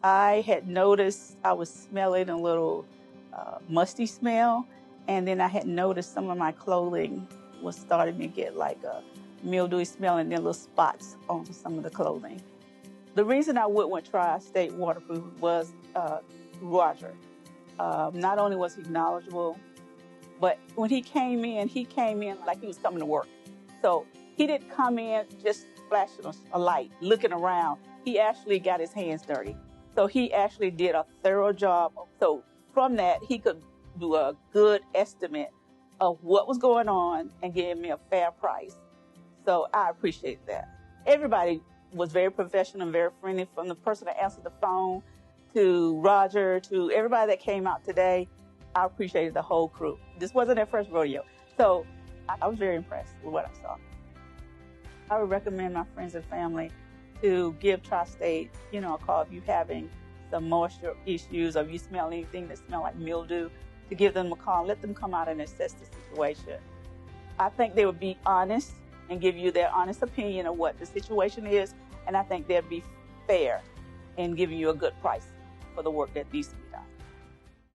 I had noticed I was smelling a little musty smell, and then I had noticed some of my clothing was starting to get like a mildewy smell and then little spots on some of the clothing. The reason I would want Tri-State Waterproof was Roger. Not only was he knowledgeable, but when he came in like he was coming to work. So he didn't come in just flashing a light, looking around. He actually got his hands dirty. So he actually did a thorough job. So from that, he could do a good estimate of what was going on and give me a fair price. So I appreciate that. Everybody was very professional and very friendly, from the person that answered the phone to Roger to everybody that came out today. I appreciated the whole crew. This wasn't their first rodeo. So I was very impressed with what I saw. I would recommend my friends and family to give Tri-State, a call if you're having some moisture issues or if you smell anything that smells like mildew, to give them a call. Let them come out and assess the situation. I think they would be honest and give you their honest opinion of what the situation is, and I think they'd be fair in giving you a good price for the work that needs to be